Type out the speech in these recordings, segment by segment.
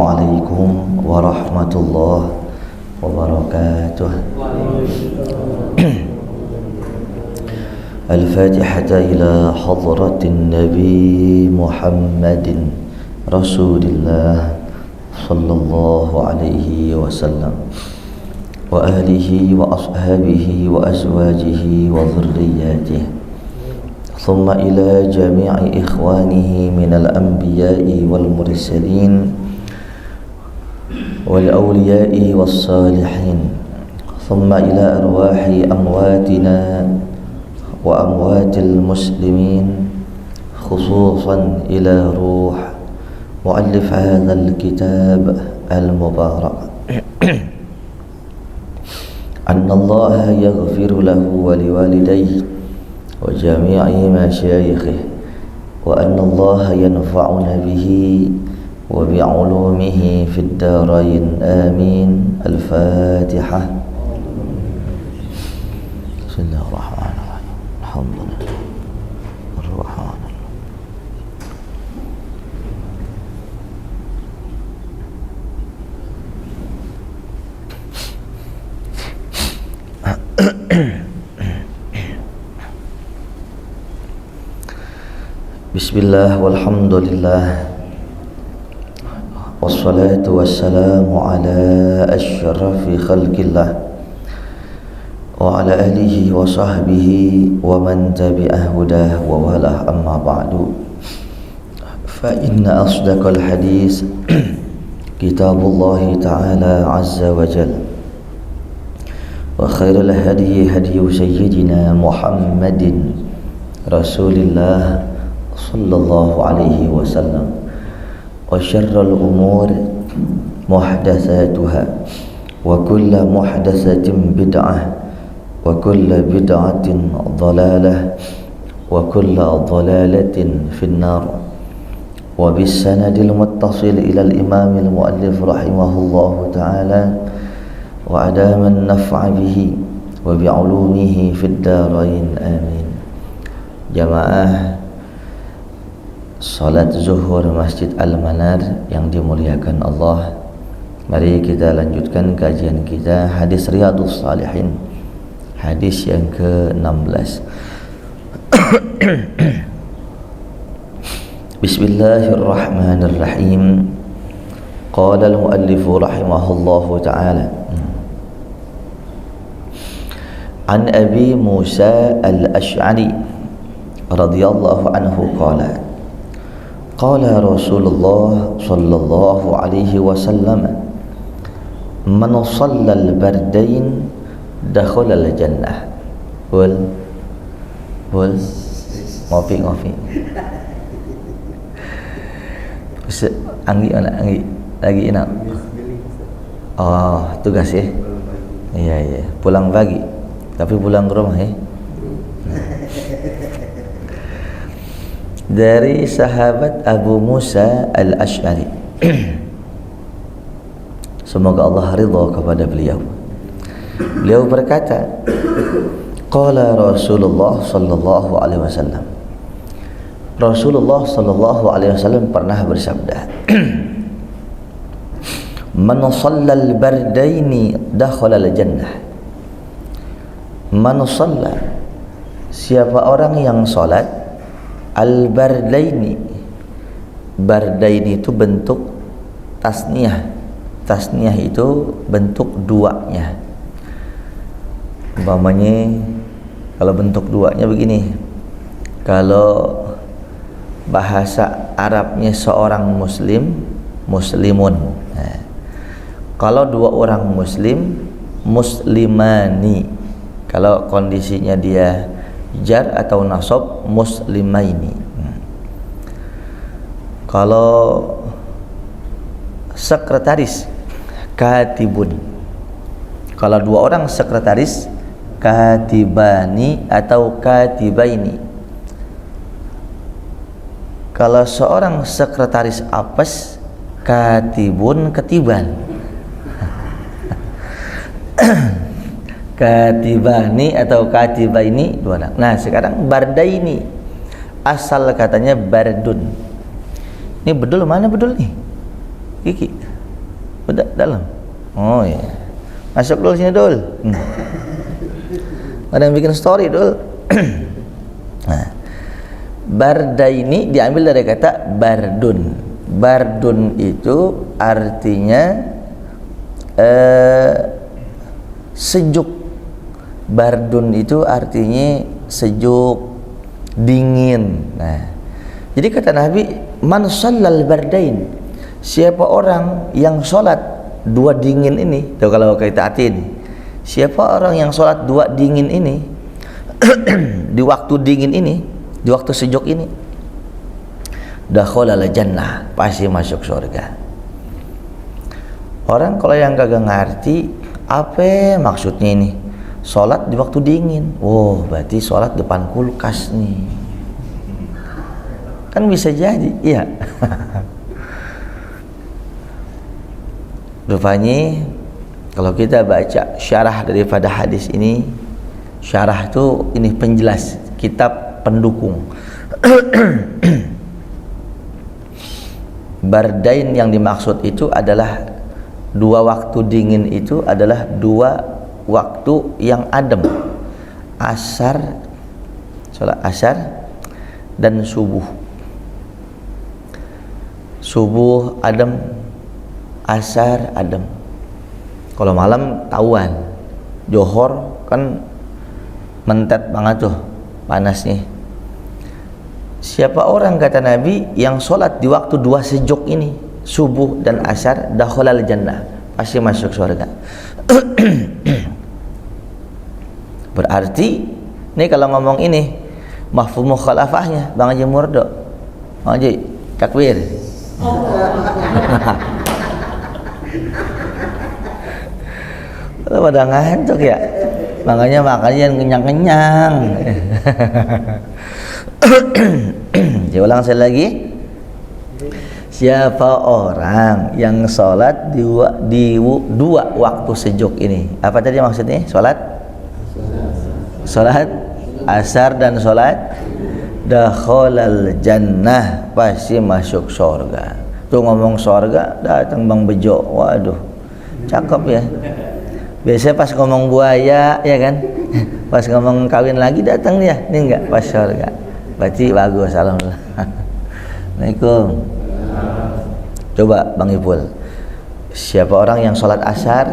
Assalamualaikum warahmatullahi wabarakatuh. Al-Fatihah ila hadratin Nabi Muhammadin Rasulillah sallallahu alaihi wasallam wa ahlihi wa ashabihi wa azwajihi wa dhurriyyatihi. ثم إلى جميع إخوانه من الأنبياء والمرسلين والأولياء والصالحين ثم إلى أرواح أمواتنا وأموات المسلمين خصوصا إلى روح مؤلف هذا الكتاب المبارك أن الله يغفر له ولوالديه وجميع مشايخه وأن الله ينفعنا به وبعلومه في الدارين آمين. الفاتحة. بسم الله الرحمن الرحيم. الحمد لله الرحمن الرحيم. Bismillah walhamdulillah wassalatu wassalamu ala asyraffi khalqillah wa ala alihi wa sahbihi wa man tabi'ah hudah wa walah, amma ba'du. Fa inna asdaqal hadis kitabullahi ta'ala azza wa jalla wa khairal hadiyi hadiyu sayyidina Muhammadin Rasulillah sallallahu alaihi wasallam wa syarrul umur muhdatsatuha wa kullu muhdatsatin bid'ah wa kullu bid'atin dhalalah wa kullu dhalalatin finnar. Wa bis sanadil muttasil ila al imam al muallif rahimahullahu ta'ala wa adama an-naf'a bihi wa bi 'ulumihi fid darain amin. Jamaah salat zuhur Masjid Al-Manar yang dimuliakan Allah, mari kita lanjutkan kajian kita hadis Riyadhus Shalihin, hadis yang ke-16. Bismillahirrahmanirrahim. Qala al-muallif rahimahullahu ta'ala an Abi Musa al-Ash'ari radhiyallahu anhu qala qala Rasulullah sallallahu alaihi wasallam man shalla al-bardain dakhala al-jannah. Bul ngopi anggi lagi enak. Oh, tugas ya. Iya pulang pagi tapi pulang ke rumah ya. Dari sahabat Abu Musa al-Ash'ari, semoga Allah ridha kepada beliau. Beliau berkata, qala Rasulullah sallallahu alaihi wasallam, Rasulullah sallallahu alaihi wasallam pernah bersabda, man shalla al-bardaini dakhala al-jannah. Man shalla, siapa orang yang salat al-bardaini. Bardaini itu bentuk tasniyah. Tasniyah itu bentuk duanya. Umpamanya kalau bentuk duanya begini, kalau bahasa Arabnya seorang muslim, muslimun. Nah, kalau dua orang muslim, muslimani. Kalau kondisinya dia jar atau nasab, muslimaini. Kalau sekretaris, katibun. Kalau dua orang sekretaris, katibani atau katibaini. Kalau seorang sekretaris apes, katibun, ketiban. Katibani atau katibaini, dua anak. Nah, sekarang bardaini, asal katanya bardun. Ini bedul, mana bedul nih? Kiki. Udah dalam. Oh ya. Masuk dulu sini dul. Ada yang bikin story dul. Nah, barda ini diambil dari kata bardun. Bardun itu artinya sejuk. Bardun itu artinya sejuk, dingin. Nah, jadi kata Nabi, man shallal bardain, siapa orang yang sholat dua dingin ini, tuh kalau kita artiin, siapa orang yang sholat dua dingin ini di waktu dingin ini, di waktu sejuk ini, dakhalal jannah, pasti masuk surga. Orang kalau yang kagak ngerti apa maksudnya ini sholat di waktu dingin, berarti sholat depan kulkas nih, kan bisa jadi, iya. Rupanya kalau kita baca syarah daripada hadis ini, syarah itu ini penjelas, kitab pendukung. Bardain yang dimaksud itu adalah dua waktu dingin, itu adalah dua waktu yang adem, asar, sholat asar dan subuh. Subuh adem, asar adem. Kalau malam tahuan, johor kan mentet banget tuh panasnya. Siapa orang kata Nabi yang sholat di waktu dua sejuk ini, subuh dan asar, dakhalal jannah, pasti masuk surga. Berarti ini kalau ngomong ini mafhum mukhalafahnya Bang Haji Murdo, Bang Haji takbir. Pada ngantuk ya, makanya makannya kenyang-kenyang. Coba ulang sekali lagi. Siapa orang yang sholat di dua waktu sejuk ini? Apa tadi maksudnya? Sholat asar dan sholat dakhalal jannah, pasti masuk surga. Tuh ngomong surga, datang Bang Bejo. Waduh, cakep ya. Biasanya pas ngomong buaya, ya kan? Pas ngomong kawin lagi datang dia. Ini enggak pas surga. Berarti bagus, alhamdulillah. Assalamualaikum. Coba Bang Ipul, siapa orang yang sholat asar,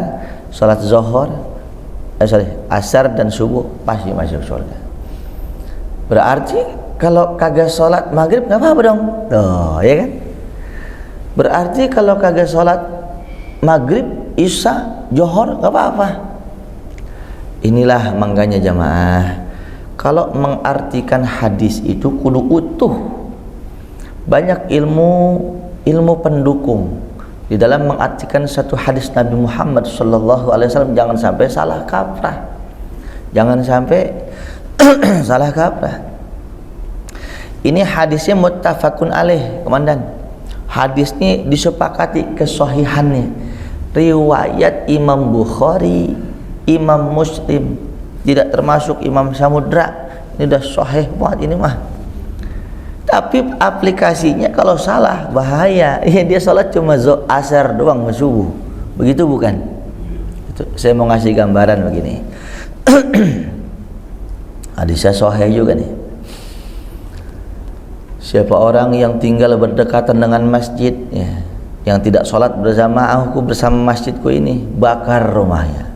sholat zuhur, asar dan subuh, pasti masuk surga. Berarti kalau kagak sholat maghrib nggak apa-apa dong, ya kan? Berarti kalau kagak sholat maghrib, isya, zuhur nggak apa-apa. Inilah makanya jamaah, kalau mengartikan hadis itu kudu utuh. Banyak ilmu pendukung di dalam mengartikan satu hadis Nabi Muhammad SAW. Jangan sampai salah kaprah, jangan sampai salah kaprah. Ini hadisnya muttafaqun alaih, komandan. Hadis ini disepakati kesahihannya, riwayat Imam Bukhari, Imam Muslim, tidak termasuk Imam Samudra. Ini udah sahih banget ini mah. Tapi aplikasinya kalau salah bahaya. Ya, dia sholat cuma asar doang, subuh. Begitu bukan? Itu, saya mau ngasih gambaran begini. Hadisnya sahih juga nih. Siapa orang yang tinggal berdekatan dengan masjid, ya, yang tidak sholat bersamaku bersama masjidku ini, bakar rumahnya.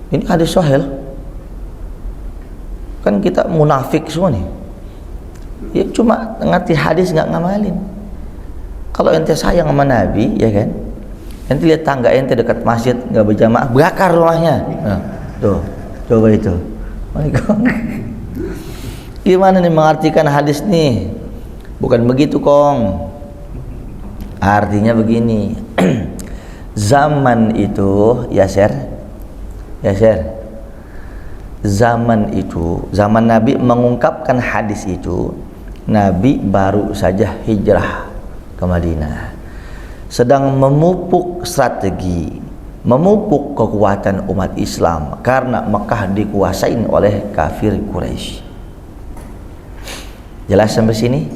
Ini hadis sahih. Kan kita munafik semua nih. Ya cuma ngerti hadis nggak ngamalin. Kalau ente sayang sama Nabi, ya kan, ente lihat tangga ente dekat masjid nggak berjamaah, bakar rumahnya. Nah, tuh coba itu. Gimana nih mengartikan hadis nih? Bukan begitu Kong. Artinya begini. Zaman itu, Yaser, zaman itu, zaman Nabi mengungkapkan hadis itu, Nabi baru saja hijrah ke Madinah, sedang memupuk strategi, memupuk kekuatan umat Islam karena Mekah dikuasain oleh kafir Quraisy. Jelas sampai sini?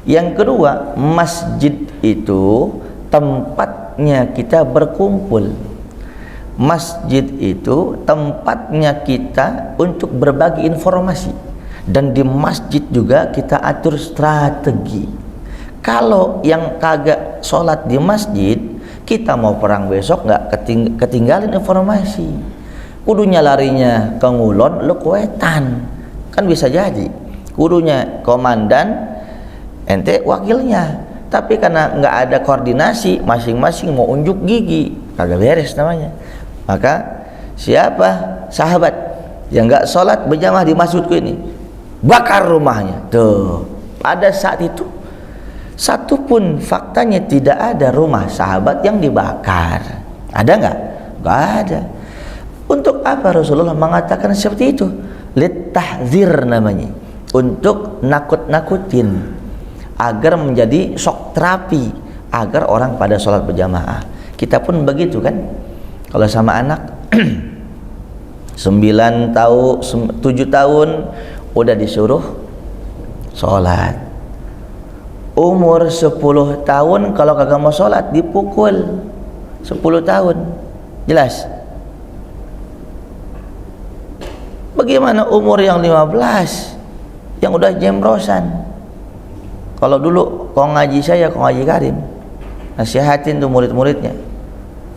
Yang kedua, masjid itu tempatnya kita berkumpul. Masjid itu tempatnya kita untuk berbagi informasi. Dan di masjid juga kita atur strategi. Kalau yang kagak sholat di masjid, kita mau perang besok nggak ketinggalan informasi. Kudunya larinya ke Ngulon, lu ke Wetan, kan bisa jadi. Kudunya komandan, ente wakilnya. Tapi karena nggak ada koordinasi, masing-masing mau unjuk gigi, kagak beres namanya. Maka siapa sahabat yang nggak sholat berjamaah di masjidku ini, bakar rumahnya. Tuh, pada saat itu satu pun faktanya tidak ada rumah sahabat yang dibakar. Ada nggak? Nggak ada. Untuk apa Rasulullah mengatakan seperti itu? Litahzir namanya, untuk nakut-nakutin, agar menjadi shock terapi, agar orang pada sholat berjamaah. Kita pun begitu kan, kalau sama anak 9 tahun, 7 tahun udah disuruh sholat. Umur 10 tahun kalau kagak mau sholat dipukul 10 tahun. Jelas? Bagaimana umur yang 15 yang udah jembrosan? Kalau dulu kau ngaji saya, kau ngaji Karim, nasihatin tuh murid-muridnya,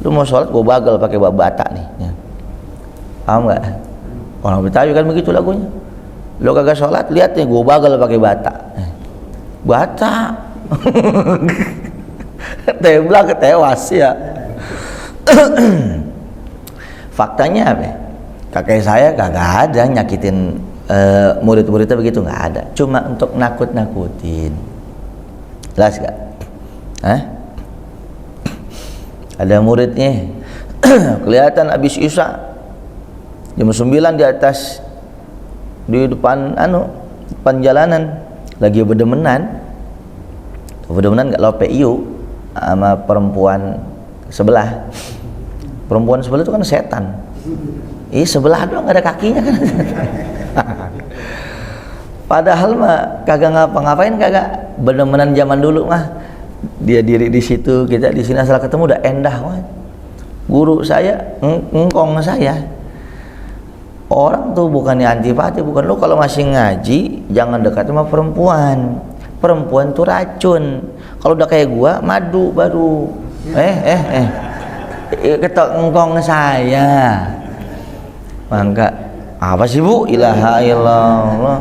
lu mau sholat gua bagal pakai bata nih ya. Paham nggak? Orang Betawi kan begitu lagunya. Lu kagak sholat, lihat nih gua bagal pakai bata. Bata tembak tewas ya. Faktanya apa? Kakek saya kagak ada nyakitin murid-muridnya begitu, nggak ada. Cuma untuk nakut-nakutin. Jelas gak? Hah? Ada muridnya kelihatan habis isya jam 9 di atas, di depan depan jalanan lagi berdemenan nggak lope iu sama perempuan sebelah. Perempuan sebelah itu kan setan. Sebelah doang nggak ada kakinya kan. Padahal mah kagak ngapa-ngapain, kagak bener-beneran zaman dulu mah dia diri di situ, kita di sini, asal ketemu udah endah mah. Guru saya ngkong saya. Orang tuh bukannya antipati, bukan, lu kalau masih ngaji jangan dekat sama perempuan. Perempuan tuh racun. Kalau udah kayak gua madu baru. Ketok ngkong saya. Mangga apa sih Bu? Ilaha illallah.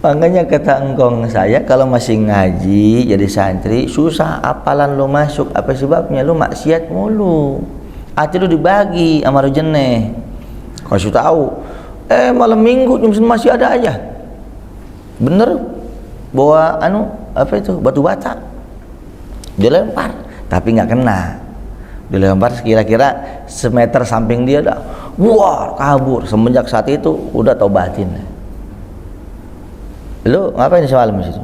Makanya kata engkong saya, kalau masih ngaji jadi santri susah apalan lu masuk. Apa sebabnya? Lu maksiat mulu. Hati lu dibagi sama rejene. Kasih tahu. Malam minggu jam 9 masih ada aja. Bener bawa apa itu? Batu bata. Dilempar, tapi nggak kena. Dilempar kira-kira semeter samping dia dah, wah kabur. Semenjak saat itu udah tobatin. Lu ngapain semalam di situ?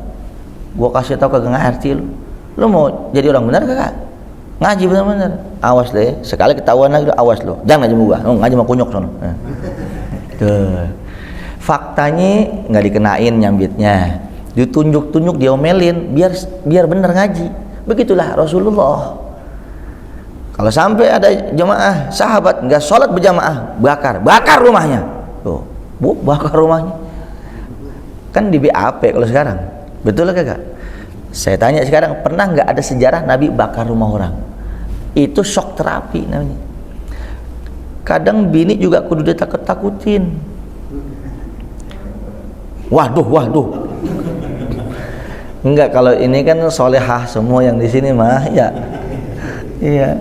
Gua kasih tau kagak ngerti lu. Lu mau jadi orang benar kagak? Ngaji benar-benar. Awas deh, sekali ketahuan lagi awas lu. Jangan ngaji sama gua. Ngaji sama kunyuk sono. Tuh. Faktanya nggak dikenain nyambitnya. Ditunjuk-tunjuk, diomelin biar benar ngaji. Begitulah Rasulullah. Kalau sampai ada jemaah sahabat nggak sholat berjamaah, bakar rumahnya. Tuh, Bu, bakar rumahnya. Kan di BAP kalau sekarang, betul kagak? Saya tanya sekarang, pernah nggak ada sejarah Nabi bakar rumah orang? Itu shock terapi namanya. Kadang bini juga kudu ditakut-takutin. Waduh. Enggak, kalau ini kan solehah semua yang di sini mah ya. Iya.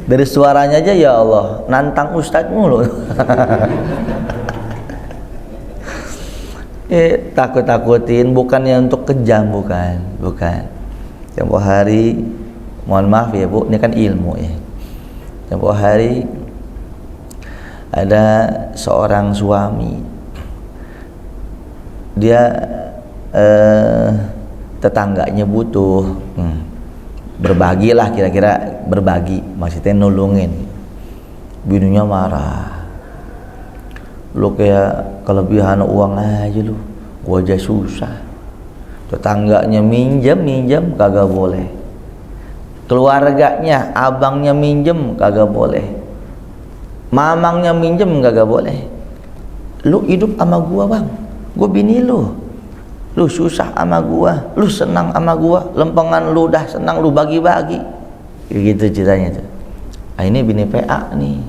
Dari suaranya aja ya Allah, nantang ustadz mulu. Takut-takutin, bukannya untuk kejam, bukan. Tempo hari, mohon maaf ya Bu, ini kan ilmu ya. Tempo hari ada seorang suami, dia tetangganya butuh. Berbagilah, kira-kira berbagi, maksudnya nulungin. Bininya marah, lu kayak kelebihan uang aja lu, gua aja susah. Tetangganya minjem kagak boleh. Keluarganya, abangnya minjem kagak boleh. Mamangnya minjem kagak boleh. Lu hidup sama gua, Bang. Gua bini lu. Lu susah sama gua, lu senang sama gua, lempengan lu dah senang lu bagi-bagi. Gitu ceritanya tuh. Nah, ini bini PA nih.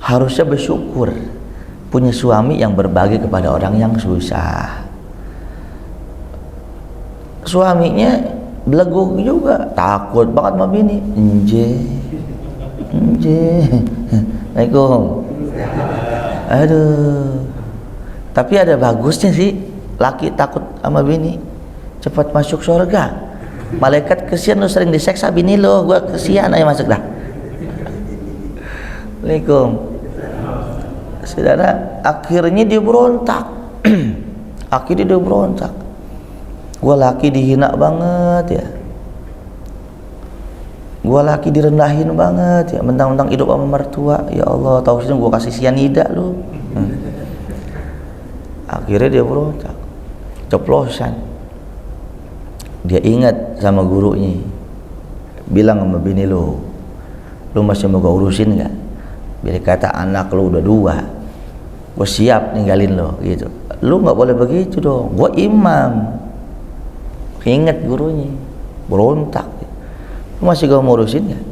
Harusnya bersyukur punya suami yang berbagi kepada orang yang susah. Suaminya beleguh juga, takut banget sama bini. Enje. Assalamualaikum. Aduh. Tapi ada bagusnya sih, laki takut sama bini cepat masuk surga. Malaikat kesian lu sering diseksa bini lu, gua kesian aja masuk dah. Assalamualaikum. Saudara, akhirnya dia berontak. Akhirnya dia berontak. Gua laki dihina banget ya. Gua laki direndahin banget ya, mentang-mentang hidup sama mertua. Ya Allah, tahu sih gua kasih sianida lu. Akhirnya dia berontak, ceplosan. Dia ingat sama gurunya, bilang sama bini lu masih mau gua urusin nggak? Bila kata anak lu udah 2, gua siap ninggalin lo gitu. Lu nggak boleh begitu dong, gua imam. Ingat gurunya, berontak. Lu masih gua mau urusin nggak?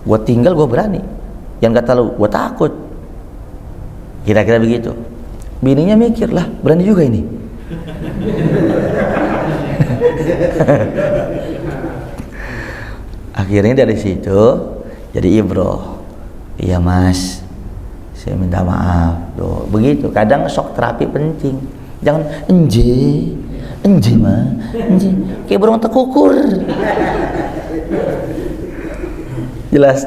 Gua tinggal, gua berani. Yang kata lu, gua takut. Kira-kira begitu. Bininya mikir lah, berani juga ini. Akhirnya dari situ jadi ibroh. Iya mas, saya minta maaf. Tuh, begitu. Kadang shock terapi penting. Jangan enje mah, kayak burung tekukur. Jelas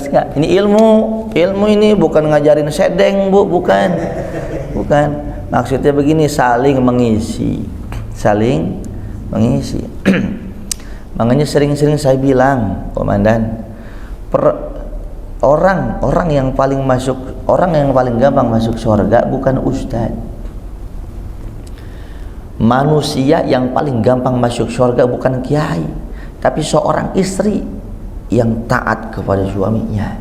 nggak? Ini ilmu ini bukan ngajarin sedeng, Bu, bukan. Maksudnya begini, saling mengisi. Makanya sering-sering saya bilang, komandan, orang yang paling gampang masuk surga bukan ustadz. Manusia yang paling gampang masuk surga bukan kiai, tapi seorang istri yang taat kepada suaminya.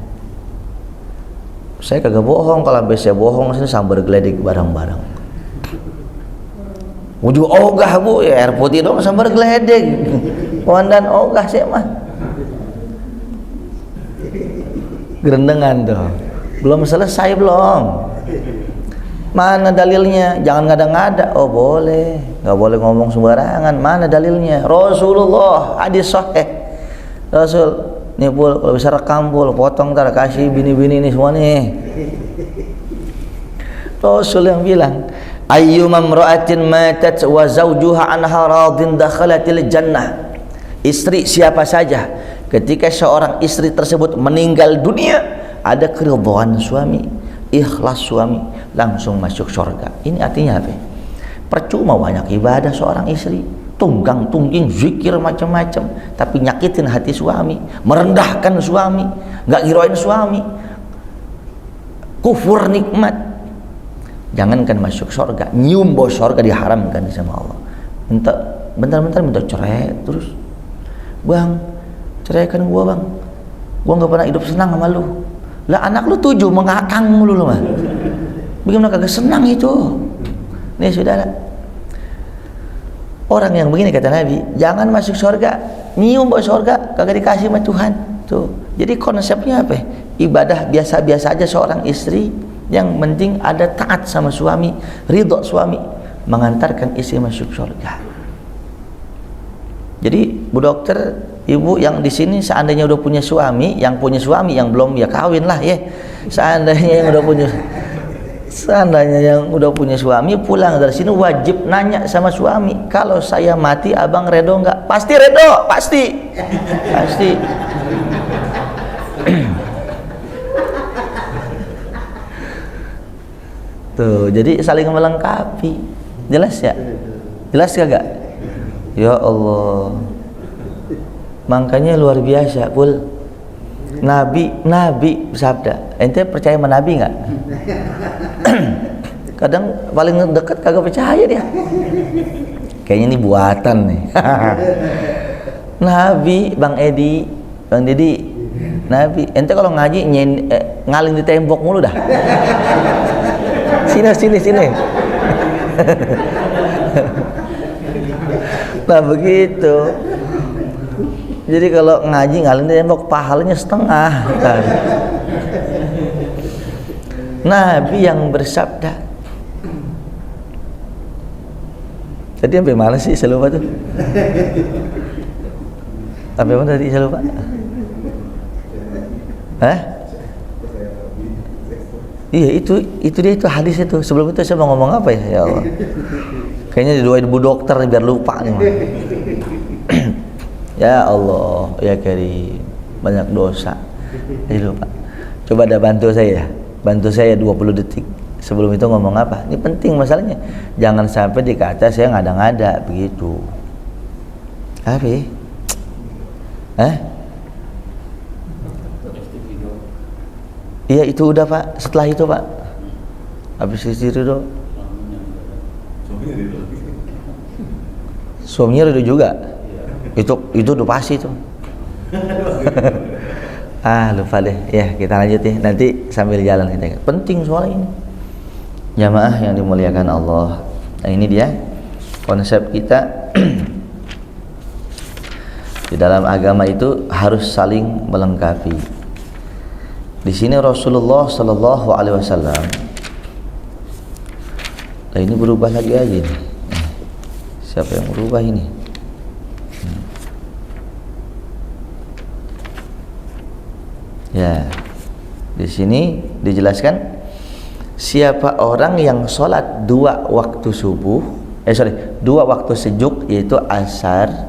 Saya kagak bohong, kalau biasa bohong sini sambar geledek bareng-bareng. Uju ogah Bu, ya air putih dong sambar geledek. Komandan ogah sih mah. Gerendengan tuh. Belum selesai belum. Mana dalilnya? Jangan ngada-ngada. Oh boleh, nggak boleh ngomong sembarangan. Mana dalilnya? Rasulullah, hadis sahih. Rasul, nih Pul, kalau bisa rekam Pul, potong ntar kasih bini-bini ini semua nih. Rasul yang bilang, ayyuma imra'atin matat wa zawjuha anha radin dakhalatil jannah. Istri siapa saja ketika seorang istri tersebut meninggal dunia, ada keridhaan suami, ikhlas suami, langsung masuk surga. Ini artinya apa? Percuma banyak ibadah seorang istri, tunggang-tungging zikir macam-macam, tapi nyakitin hati suami, merendahkan suami, nggak ngirain suami, kufur nikmat. Jangankan masuk surga, nyium bau surga diharamkan sama Allah. Minta bentar-bentar minta cerai terus. Bang, ceraikan gua bang, gua nggak pernah hidup senang sama lu. Lah anak lu 7 mengakang mulu lu mah. Bagaimana kagak senang itu? Nih saudara, orang yang begini kata Nabi, jangan masuk surga, nyium bau surga, kagak dikasih sama Tuhan. Tuh. Jadi konsepnya apa? Ibadah biasa-biasa aja seorang istri, yang penting ada taat sama suami, ridho suami, mengantarkan istri masuk surga. Jadi Bu Dokter, Ibu yang di sini seandainya udah punya suami, yang punya suami, yang belum ya kawin lah ya. Seandainya yang udah punya suami, pulang dari sini wajib nanya sama suami, kalau saya mati abang redo nggak? Pasti redo, pasti. Tuh, jadi saling melengkapi. Jelas ya? Jelas kagak? Ya Allah. Makanya luar biasa, Pul. Nabi bersabda. Ente percaya sama Nabi nggak? Kadang paling dekat kagak percaya dia. Kayaknya ini buatan nih. Nabi, Bang Edi, Bang Dedi, Nabi. Ente kalau ngaji ngaling di tembok mulu dah. Sini. Nah begitu. Jadi kalau ngaji ngaling di tembok, pahalanya setengah. Nabi yang bersabda. Tadi sampai mana sih? Saya lupa tuh. Sampai mana tadi? Saya lupa. Hah? Iya itu dia itu hadis itu. Sebelum itu saya mau ngomong apa ya? Ya Allah. Kayaknya didoain Bu Dokter biar lupa nih. Ya Allah, ya Karim, banyak dosa. Jadi lupa. Coba ada bantu saya 20 detik. Sebelum itu ngomong apa? Ini penting masalahnya. Jangan sampai dikata saya ngada-ngada begitu. Apa? Iya itu udah Pak. Setelah itu Pak. Habis itu suaminya ridho juga. Itu udah pasti tuh. Lupa deh. Ya kita lanjut ya. Nanti sambil jalan kita. Penting soal ini. Jamaah yang dimuliakan Allah. Nah ini dia konsep kita. Di dalam agama itu harus saling melengkapi. Di sini Rasulullah Sallallahu Alaihi Wasallam. Nah ini berubah lagi aja nih. Siapa yang berubah ini? Ya, di sini dijelaskan siapa orang yang sholat 2 waktu subuh, 2 waktu sejuk yaitu asar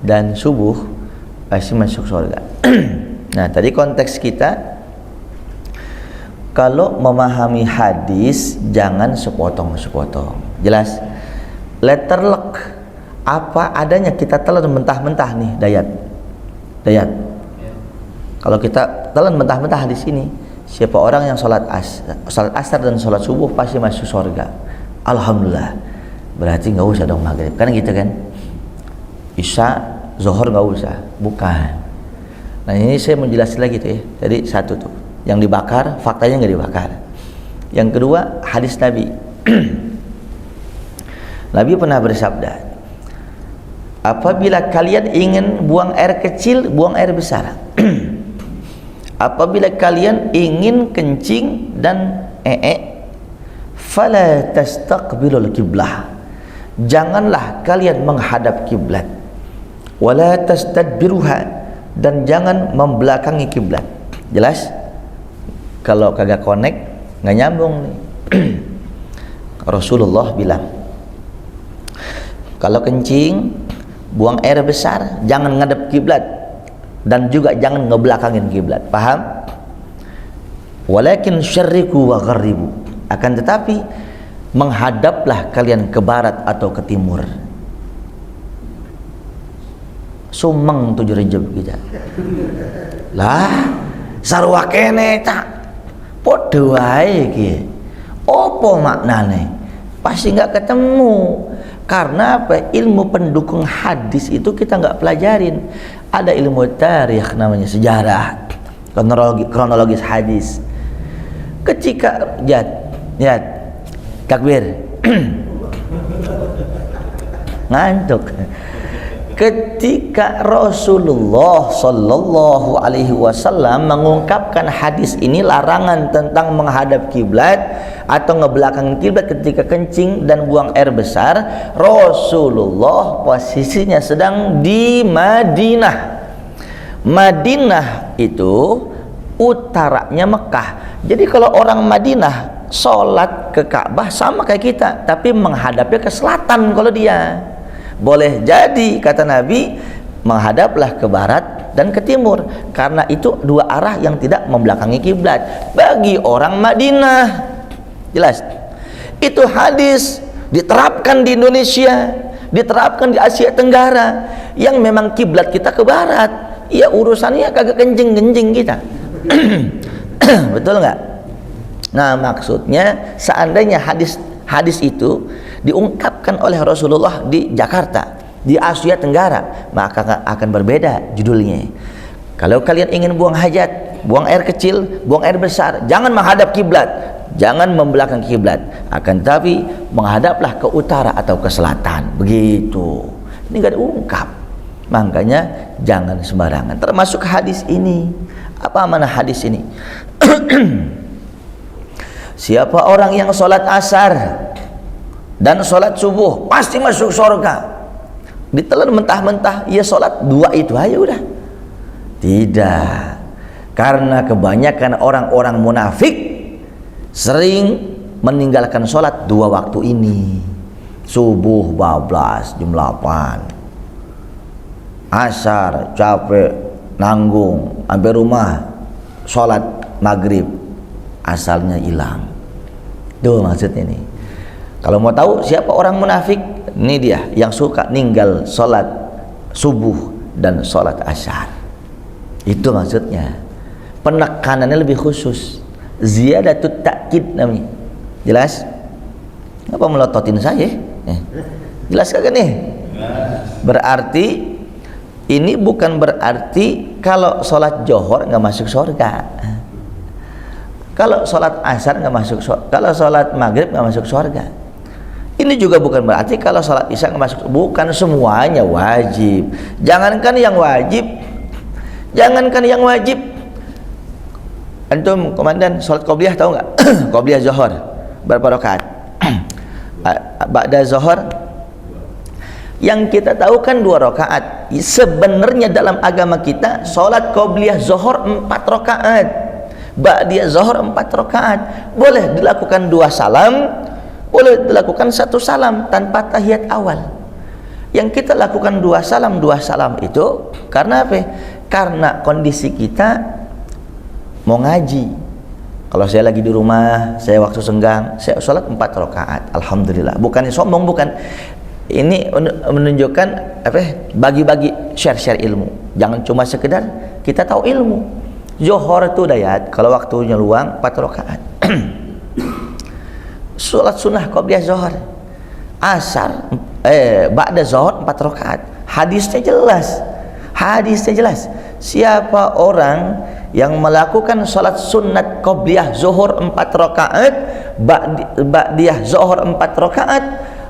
dan subuh pasti masuk surga. Nah, tadi konteks kita kalau memahami hadis jangan sepotong-sepotong. Jelas? Letterlek apa adanya kita telan mentah-mentah nih dayat. Kalau kita telan mentah-mentah di sini, siapa orang yang sholat asar dan sholat subuh pasti masuk surga. Alhamdulillah. Berarti nggak usah dong maghrib, kan gitu kan? Isya, zuhur nggak usah, bukan. Nah ini saya menjelaskan lagi tuh ya. Jadi satu tuh, yang dibakar faktanya nggak dibakar. Yang kedua hadis Nabi. Nabi pernah bersabda, apabila kalian ingin buang air kecil, buang air besar. Apabila kalian ingin kencing dan fala tastaqbilul qiblah. Janganlah kalian menghadap kiblat. Wala tastadbiruha, dan jangan membelakangi kiblat. Jelas? Kalau kagak connect, nggak nyambung nih. Rasulullah bilang, kalau kencing, buang air besar, jangan ngadep kiblat dan juga jangan ngebelakangin kiblat. Paham? Walakin syarriku wa gharribu. Akan tetapi menghadaplah kalian ke barat atau ke timur. Sumeng 7 rejeb kita. Lah, sarwa kene tak padha wae iki. Apa maknane? Pasti enggak ketemu. Karena apa? Ilmu pendukung hadis itu kita nggak pelajarin. Ada ilmu tarikh namanya sejarah, kronologis hadis. Ketika takbir ngantuk. Ketika Rasulullah Sallallahu Alaihi Wasallam mengungkapkan hadis ini, larangan tentang menghadap kiblat atau ngebelakang kiblat ketika kencing dan buang air besar, Rasulullah posisinya sedang di Madinah. Madinah itu utaranya Mekah. Jadi kalau orang Madinah sholat ke Ka'bah sama kayak kita, tapi menghadapnya ke selatan. Kalau dia boleh jadi, kata Nabi, menghadaplah ke barat dan ke timur, karena itu 2 arah yang tidak membelakangi kiblat bagi orang Madinah. Jelas? Itu hadis diterapkan di Indonesia, diterapkan di Asia Tenggara yang memang kiblat kita ke barat. Ya urusannya kagak kencing-kencing kita. Betul nggak? Nah, maksudnya seandainya hadis itu diungkapkan oleh Rasulullah di Jakarta, di Asia Tenggara, maka akan berbeda judulnya. Kalau kalian ingin buang hajat, buang air kecil, buang air besar, jangan menghadap kiblat, jangan membelakang kiblat, akan tetapi menghadaplah ke utara atau ke selatan. Begitu. Ini enggak diungkap. Makanya jangan sembarangan. Termasuk hadis ini. Apa mana hadis ini? Siapa orang yang sholat asar dan sholat subuh pasti masuk surga. Ditelan mentah-mentah, ya sholat dua itu aja udah. Tidak, karena kebanyakan orang-orang munafik sering meninggalkan sholat dua waktu ini. Subuh bablas jam 8, asar capek nanggung sampai rumah sholat maghrib asalnya hilang. Tuh maksudnya nih. Kalau mau tahu siapa orang munafik, ini dia yang suka ninggal sholat subuh dan sholat asar. Itu maksudnya. Penekanannya lebih khusus. Ziyadatut ta'kid namanya. Jelas? Apa melototin saya? Jelas kagak nih? Berarti ini bukan berarti kalau sholat johor nggak masuk surga. Kalau sholat asar nggak masuk surga. Kalau sholat maghrib nggak masuk surga. Ini juga bukan berarti kalau sholat isya nggak masuk. Bukan semuanya wajib. Jangankan yang wajib. Antum komandan sholat qobliyah tahu nggak? Qobliyah zuhur berapa rakaat? Ba'da zuhur yang kita tahu kan 2 rakaat. Sebenarnya dalam agama kita sholat qobliyah zuhur 4 rakaat, ba'diyah zuhur 4 rakaat. Boleh dilakukan 2 salam, boleh dilakukan 1 salam tanpa tahiyat awal. Yang kita lakukan 2 salam itu karena apa? Karena kondisi kita mau ngaji. Kalau saya lagi di rumah, saya waktu senggang, saya sholat 4 rakaat. Alhamdulillah. Bukan sombong, bukan. Ini menunjukkan apa? Bagi-bagi, share ilmu. Jangan cuma sekedar kita tahu ilmu. Zuhur itu dayat, kalau waktunya luang 4 rakaat. Sholat sunnah qobliyah zuhur. Asar ba'da zuhur 4 rakaat. Hadisnya jelas. Siapa orang yang melakukan sholat sunnat qobliyah zuhur 4 rakaat, ba'diyah zuhur 4 rakaat,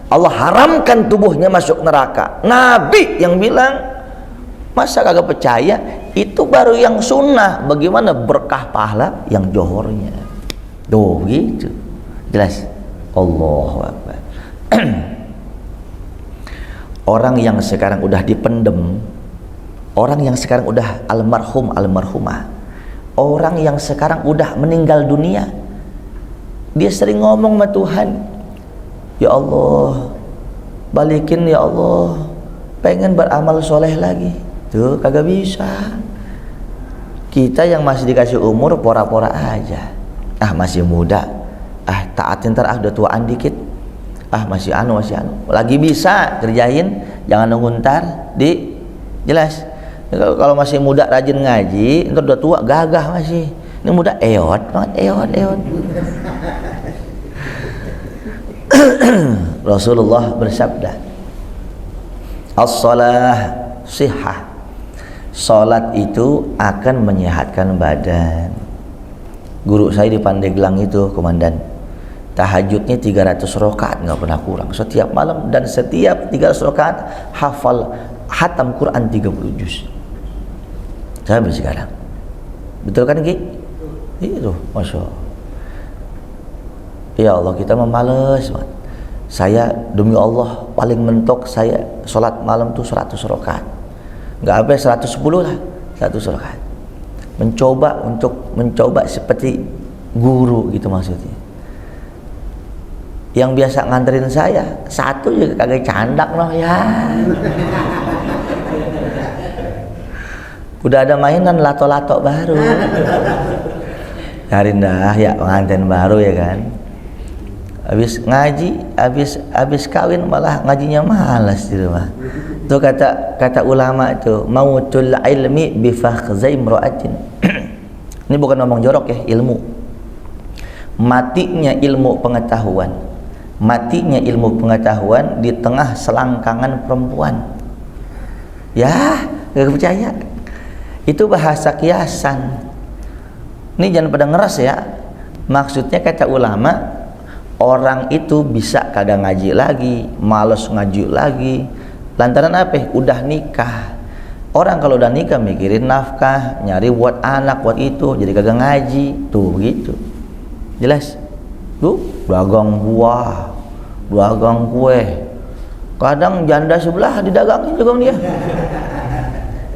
Allah haramkan tubuhnya masuk neraka. Nabi yang bilang, masa kagak percaya? Itu baru yang sunnah. Bagaimana berkah pahala yang zuhurnya? Tuh gitu. Jelas. Allahu Akbar. Orang yang sekarang udah dipendem, orang yang sekarang udah almarhum almarhumah, orang yang sekarang udah meninggal dunia, dia sering ngomong sama Tuhan, ya Allah balikin ya Allah, pengen beramal soleh lagi. Tuh kagak bisa. Kita yang masih dikasih umur pora-pora aja, masih muda, taatin ntar udah tuaan dikit, masih anu lagi bisa kerjain, jangan nunggu ntar jelas. Kalau masih muda rajin ngaji, ntar udah tua gagah masih. Ini muda eot banget, eot. Rasulullah bersabda, as-shalah sihah. Salat itu akan menyehatkan badan. Guru saya di Pandeglang itu, komandan, tahajudnya 300 rakaat nggak pernah kurang setiap malam, dan setiap 300 rakaat hafal hatam Quran 30 juz sampai sekarang. Betul kan Ki? Itu Masya Allah. Ya Allah, kita memales banget. Saya demi Allah paling mentok saya sholat malam tuh 100 rakaat, nggak sampai 110 lah, 100 rakaat. Mencoba seperti guru gitu maksudnya. Yang biasa nganterin saya satu juga kagak candak loh ya. Udah ada mainan lato-lato baru. Cariin dah ya pengantin baru ya kan. Habis ngaji, habis kawin malah ngajinya malas di rumah. Itu kata ulama itu, mautul ilmi bi fakhzai imra'atin. Ini bukan ngomong jorok ya, ilmu. matinya ilmu pengetahuan, matinya ilmu pengetahuan di tengah selangkangan perempuan. Ya, gak percaya. Itu bahasa kiasan. Ini jangan pada ngeras ya. Maksudnya kata ulama, orang itu bisa kagak ngaji lagi, males ngaji lagi. Lantaran apa? Udah nikah. Orang kalau udah nikah mikirin nafkah, nyari buat anak, buat itu, jadi kagak ngaji. Tuh begitu. Jelas? Tuh, dagang buah, dagang kue. Kadang janda sebelah didagangin juga dia.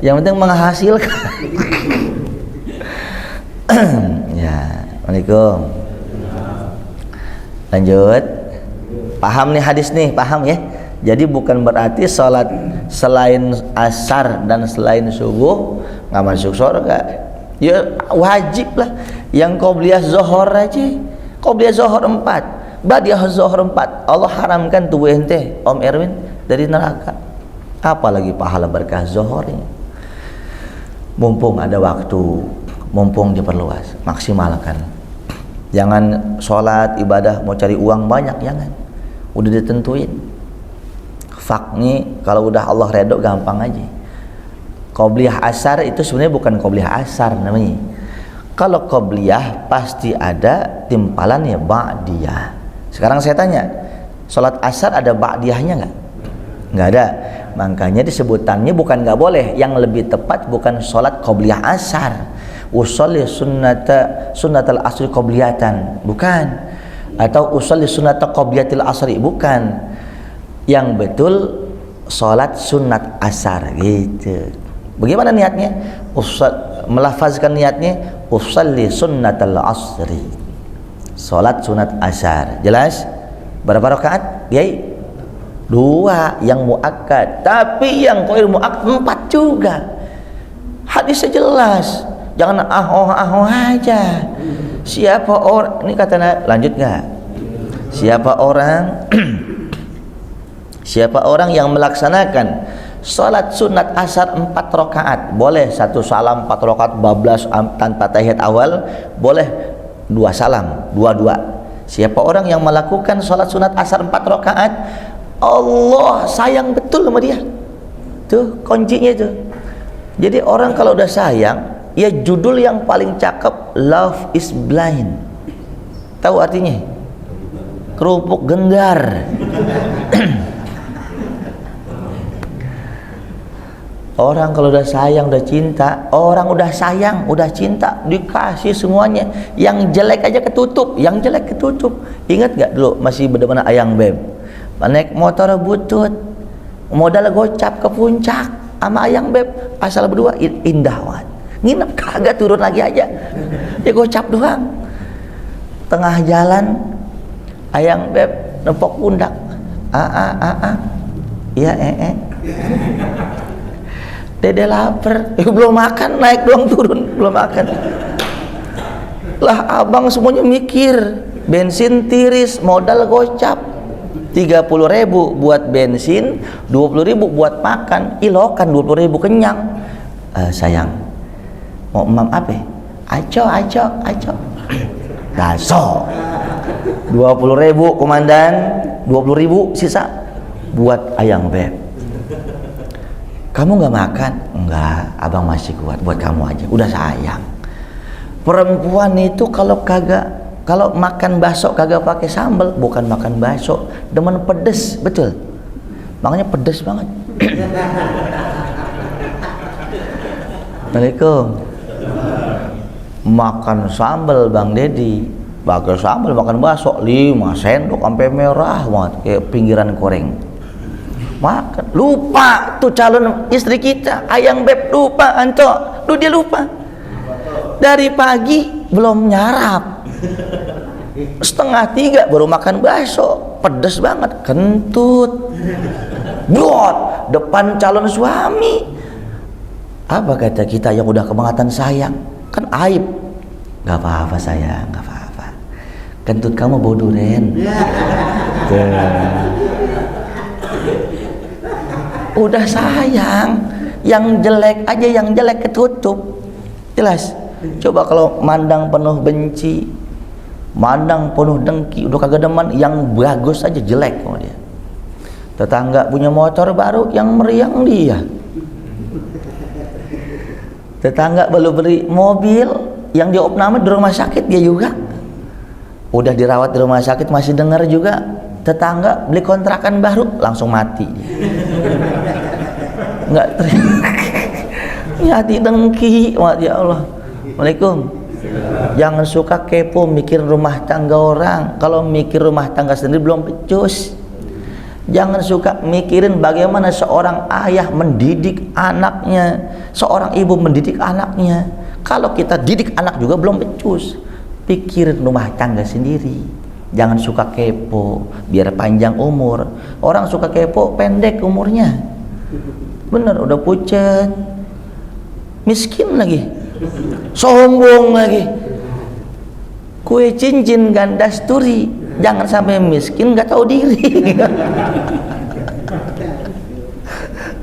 Yang penting menghasilkan. Ya, Assalamualaikum. Lanjut. Paham nih hadis nih, paham ya? Jadi bukan berarti sholat selain asar dan selain subuh nggak masuk surga. Ya wajib lah. Yang qobliyah zuhur aja, qobliyah zuhur 4, ba'diyah zuhur 4. Allah haramkan tubuh ente, Om Erwin, dari neraka. Apalagi pahala berkah zuhur ini. Mumpung ada waktu, mumpung diperluas, maksimalkan. Jangan sholat ibadah mau cari uang banyak, jangan. Udah ditentuin. Faknya kalau udah Allah redho gampang aja. Qobliyah asar itu sebenarnya bukan qobliyah asar namanya. Kalau qobliyah pasti ada timpalannya ba'diyah. Sekarang saya tanya, sholat asar ada ba'diyahnya nggak? Nggak ada. Makanya disebutannya bukan nggak boleh. Yang lebih tepat bukan sholat qobliyah asar. Usolli sunnatal asri qobliyatan, bukan. Atau usolli sunnata qobliyatil asri, bukan. Yang betul sholat sunat asar gitu. Bagaimana niatnya? Melafazkan niatnya usolli sunnatal asri, sholat sunat asar. Jelas? Berapa rakaat? Yai? 2 yang muakkad, tapi yang ghair muakkad 4 juga. Hadisnya jelas. Jangan ahoh aja. Siapa orang ini katanya, lanjut nggak? Siapa orang yang melaksanakan sholat sunat asar 4 rakaat, boleh 1 salam 4 rakaat bablas tanpa tahiyat awal, boleh 2 salam 2-2. Siapa orang yang melakukan sholat sunat asar 4 rakaat, Allah sayang betul sama dia. Tuh kuncinya tuh. Jadi orang kalau udah sayang, ya judul yang paling cakep, Love is Blind. Tahu artinya? Kerupuk gendar. Orang kalau udah sayang, udah cinta, orang udah sayang, udah cinta, dikasih semuanya. Yang jelek aja ketutup, yang jelek ketutup. Ingat gak dulu masih bener-bener ayang beb, naik motor butut, modal gocap ke puncak sama ayang beb, asal berdua indah banget. Nginep kagak, turun lagi aja, ya gocap doang. Tengah jalan ayang beb nempok pundak, iya dede lapar, belum makan, naik doang turun, belum makan. Lah abang semuanya mikir, bensin tiris, modal gocap 30.000 buat bensin, 20.000 buat makan, ilokan 20.000 kenyang. Sayang, mau emam apa? Aco. Daso. 20.000 komandan, 20.000 sisa buat ayang beb. Kamu nggak makan? Enggak, abang masih kuat, buat kamu aja. Udah sayang. Perempuan itu kalau makan bakso kagak pakai sambal, bukan makan bakso, demen pedes, betul. Makanya pedes banget. Assalamualaikum. Makan sambal Bang Dedi, pakai sambal makan bakso 5 sendok sampai merah banget kayak pinggiran goreng. Makan, lupa tuh calon istri kita, ayang beb, lupa anco, dia lupa. Dari pagi belum nyarap, 2:30 baru makan bakso, pedes banget, kentut, buat depan calon suami. Apa kata kita yang udah kebangetan sayang? Kan aib. Gak apa-apa sayang, gak apa-apa. Kentut kamu bau duren. Udah sayang, yang jelek aja, yang jelek ketutup. Jelas. Coba kalau mandang penuh benci, mandang penuh dengki, udah kagak demen, yang bagus aja jelek sama dia. Tetangga punya motor baru, yang meriang dia. Tetangga baru beli mobil, yang diopname di rumah sakit dia juga. Udah dirawat di rumah sakit masih dengar juga. Tetangga beli kontrakan baru, langsung mati dia. Nggak terima. Hati dengki, ya Allah. Waalaikumsalam. Jangan suka kepo mikir rumah tangga orang. Kalau mikir rumah tangga sendiri belum becus. Jangan suka mikirin bagaimana seorang ayah mendidik anaknya, seorang ibu mendidik anaknya. Kalau kita didik anak juga belum becus. Pikirin rumah tangga sendiri. Jangan suka kepo, biar panjang umur. Orang suka kepo, pendek umurnya. Bener, udah pucet, miskin lagi, sombong lagi. Kue cincin ganda sturi, jangan sampai miskin nggak tahu diri.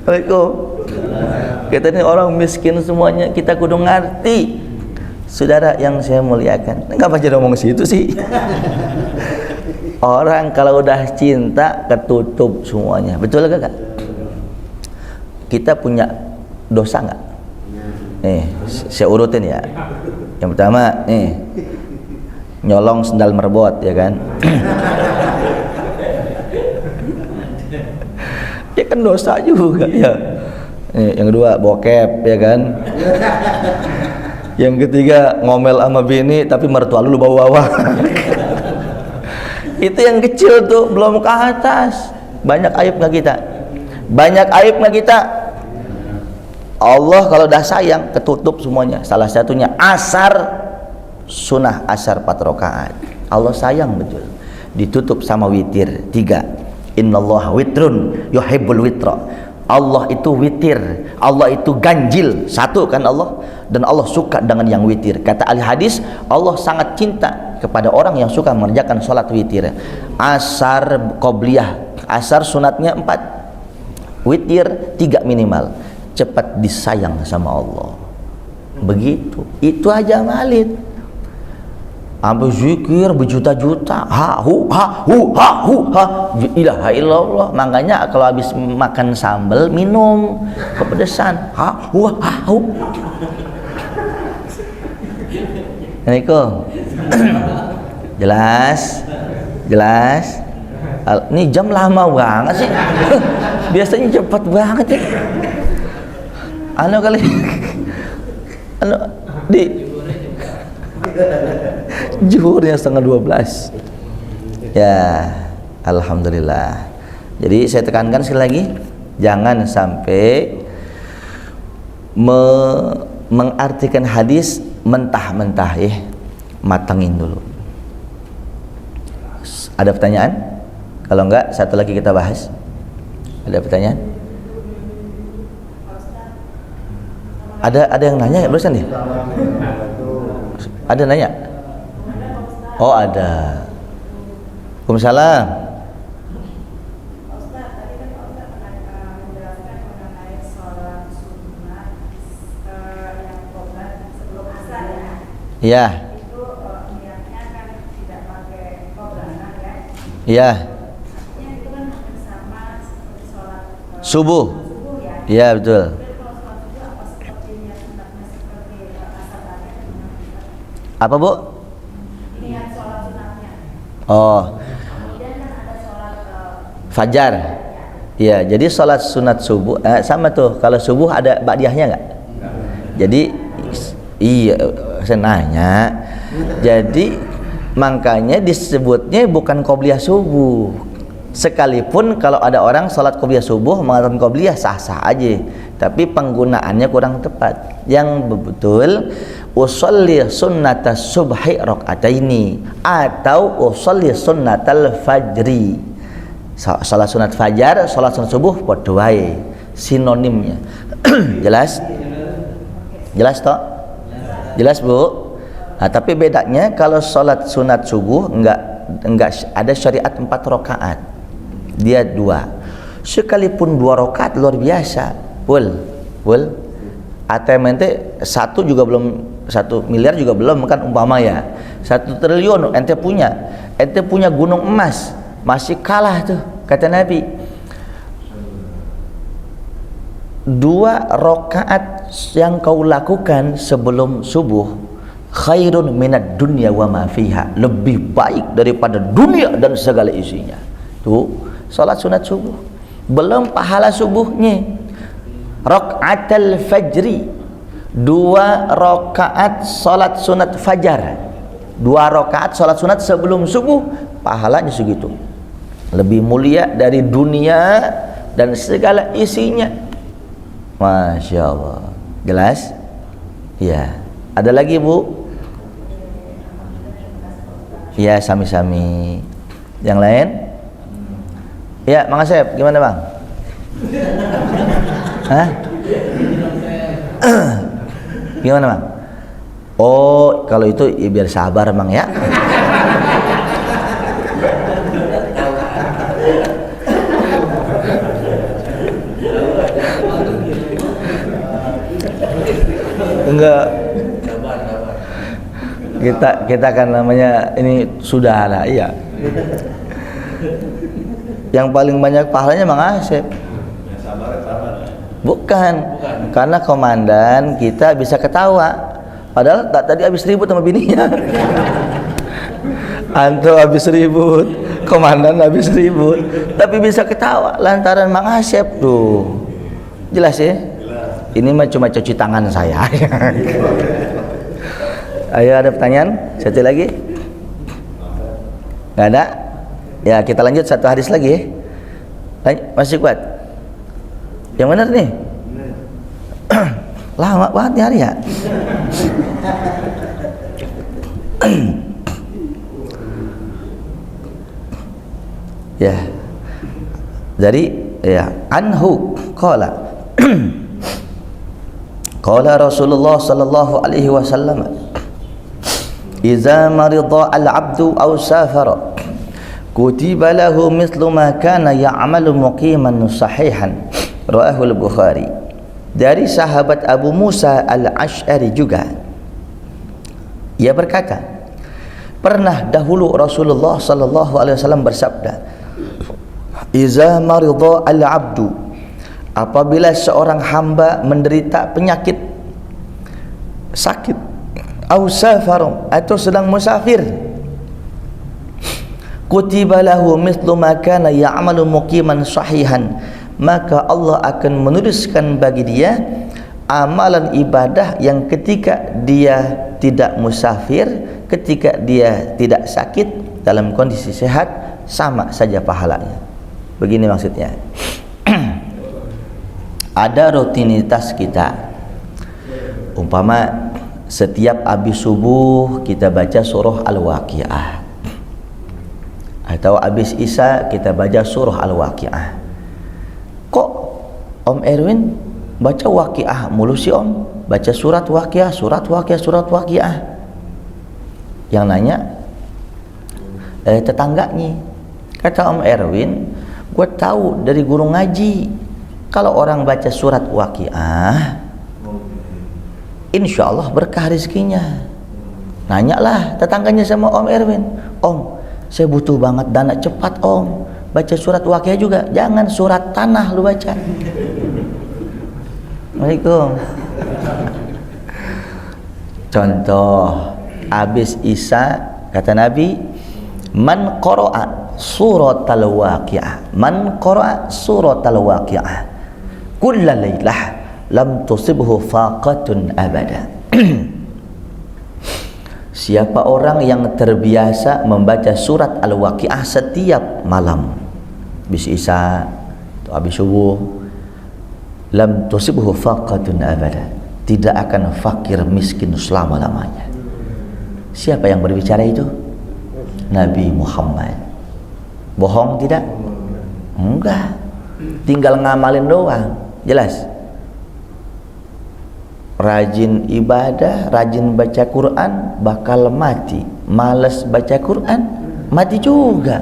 Assalamualaikum. Kita ini orang miskin semuanya, kita kudu ngerti. Saudara yang saya muliakan, nggak jadi ngomong situ sih. Orang kalau udah cinta ketutup semuanya, betul gak? Kita punya dosa nggak? Nih, saya urutin ya. Yang pertama, nih, nyolong sendal merbot, ya kan? Ya kan dosa juga, ya. Nih, yang kedua, bokep, ya kan? Yang ketiga, ngomel sama bini tapi mertua lu bawa-bawa. Itu yang kecil tuh, belum ke atas. Banyak aib nggak kita? Banyak aib nggak kita? Allah kalau dah sayang ketutup semuanya. Salah satunya asar, sunnah asar 4 rakaat. Allah sayang betul, ditutup sama witir 3. Innallaha witrun yuhibbul witra. Allah itu witir, Allah itu ganjil, satu kan Allah, dan Allah suka dengan yang witir. Kata ahli hadis, Allah sangat cinta kepada orang yang suka mengerjakan sholat witir. Asar qobliyah, asar sunatnya 4, witir 3 minimal. Cepat disayang sama Allah. Begitu. Itu aja malit. Ambil zikir berjuta-juta. Ha hu ha hu ha hu ha. Ilaha illallah. Makanya kalau habis makan sambal minum kepedesan. Ha hu ha hu. Assalamualaikum. Jelas? Jelas? Ini jam lama banget sih. Biasanya cepat banget ya. Anu kali, anu di zuhurnya 11:30. Ya, alhamdulillah. Jadi saya tekankan sekali lagi, jangan sampai mengartikan hadis mentah-mentah ya. Matangin dulu. Ada pertanyaan? Kalau enggak, satu lagi kita bahas. Ada pertanyaan? Ada yang nanya ya barusan nih? Ada nanya? Oh ada. Waalaikumsalam. Iya. Iya. Subuh. Iya betul. Apa Bu? Oh, fajar. Ya, jadi sholat sunat subuh sama tuh. Kalau subuh ada ba'diyahnya nggak? Jadi iya, saya nanya. Jadi makanya disebutnya bukan qobliyah subuh. Sekalipun kalau ada orang sholat qobliyah subuh mengatakan qobliyah sah-sah aja, tapi penggunaannya kurang tepat. Yang betul usolli sunnatas subhi rakaataini atau usolli sunnatal fajri. Salat sunat fajar, salat sunat subuh padha wae sinonimnya. Jelas? Jelas toh? Jelas Bu? Nah, tapi bedanya kalau salat sunat subuh enggak ada syariat 4 rakaat. Dia 2. Sekalipun 2 rakaat luar biasa. Pul. ATM ente 1 juga belum, 1 miliar juga belum kan umpama ya. 1 triliun ente punya gunung emas, masih kalah tuh, kata Nabi. 2 rakaat yang kau lakukan sebelum subuh khairun minad dunya wa ma fiha, lebih baik daripada dunia dan segala isinya. Tuh, salat sunat subuh. Belum pahala subuhnya. Rakaatul fajri, 2 rakaat salat sunat fajar. 2 rakaat salat sunat sebelum subuh, pahalanya segitu. Lebih mulia dari dunia dan segala isinya. Masya Allah. Jelas? Ya. Ada lagi, Bu? Ya, sami-sami. Yang lain? Ya, Mang Asep, gimana Bang? Hah? Gimana Bang? Oh, kalau itu ya biar sabar Bang ya. Enggak. Kita kan namanya ini sudah lah, iya. Yang paling banyak pahalanya Mang Asep. Bukan. Karena komandan kita bisa ketawa. Padahal tadi habis ribut sama bininya. Anto habis ribut, komandan habis ribut, tapi bisa ketawa lantaran Mang Asep tuh. Jelas ya? Ini mah cuma cuci tangan saya. Ayo, ada pertanyaan? Satu lagi? Nggak ada? Ya, kita lanjut 1 hadis lagi ya. Masih kuat? Yang benar nih? Lama banget nih hari ya. Ya. Jadi ya, anhu qala qala Rasulullah sallallahu alaihi wasallam, "Idza marida al-'abdu aw safara kutiba lahu mithlu ma kana ya'malu muqiman sahihan." Rawahu al-Bukhari. Dari sahabat Abu Musa al-Asy'ari juga, ia berkata, pernah dahulu Rasulullah sallallahu alaihi wasallam bersabda, "Idza marida al-'abdu," apabila seorang hamba menderita penyakit, sakit, au safar, atau sedang musafir, kutiba lahu mithlu ma kana ya'malu muqiman sahihan, maka Allah akan menuliskan bagi dia amalan ibadah yang ketika dia tidak musafir, ketika dia tidak sakit, dalam kondisi sehat, sama saja pahalanya. Begini maksudnya. Ada rutinitas kita, umpama setiap habis subuh kita baca surah Al-Waqiah, atau habis Isya kita baca surah Al-Waqiah. Kok Om Erwin baca Waqiah mulu sih Om? Baca surat Waqiah, surat Waqiah, surat Waqiah. Yang nanya tetangganya. Kata Om Erwin, gue tahu dari guru ngaji, kalau orang baca surat Waqiah, insya Allah berkah rezekinya. Nanyalah tetangganya sama Om Erwin, Om, saya butuh banget dana cepat Om, baca surat Waqiah juga, jangan surat tanah lu baca. Waalaikumsalam. Contoh, habis Isya kata Nabi, man qara'a suratal Waqiah, man qara'a suratal Waqiah kulla lailah lam tusibhu faqatun abada. Siapa orang yang terbiasa membaca surat Al-Waqiah setiap malam, habis Isya atau habis subuh, lam tusibhu faqatun abada, tidak akan fakir miskin selama-lamanya. Siapa yang berbicara itu? Nabi Muhammad. Bohong tidak? Enggak. Tinggal ngamalin doang. Jelas. Rajin ibadah, rajin baca Quran, bakal mati. Malas baca Quran, mati juga.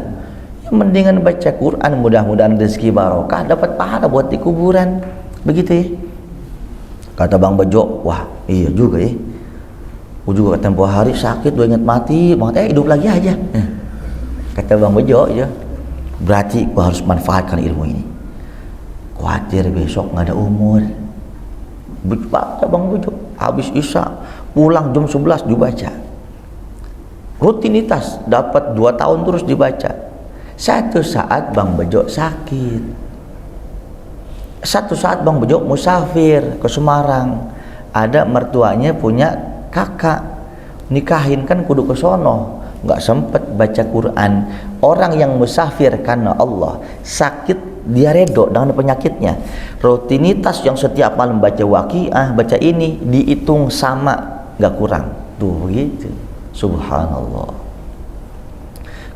Yang mendingan baca Quran, mudah-mudahan rezeki barokah, dapat pahala buat di kuburan. Begitu ya. Kata Bang Bejo, wah iya juga ya. juga tempoh hari sakit, udah ingat mati banget, hidup lagi aja. Kata Bang Bejo ya, berarti gua harus manfaatkan ilmu ini. Khawatir besok nggak ada umur. Baca Bang Bejo, habis isya pulang jam 11 dibaca. Rutinitas, dapat 2 tahun terus dibaca. Satu saat Bang Bejo sakit. Satu saat Bang Bejo musafir ke Semarang. Ada mertuanya punya kakak, nikahin kan kudu ke sono, nggak sempet baca Quran. Orang yang musafir karena Allah sakit, dia redo dengan penyakitnya, rutinitas yang setiap malam baca Waqiah, baca ini dihitung sama, nggak kurang tuh begitu. Subhanallah.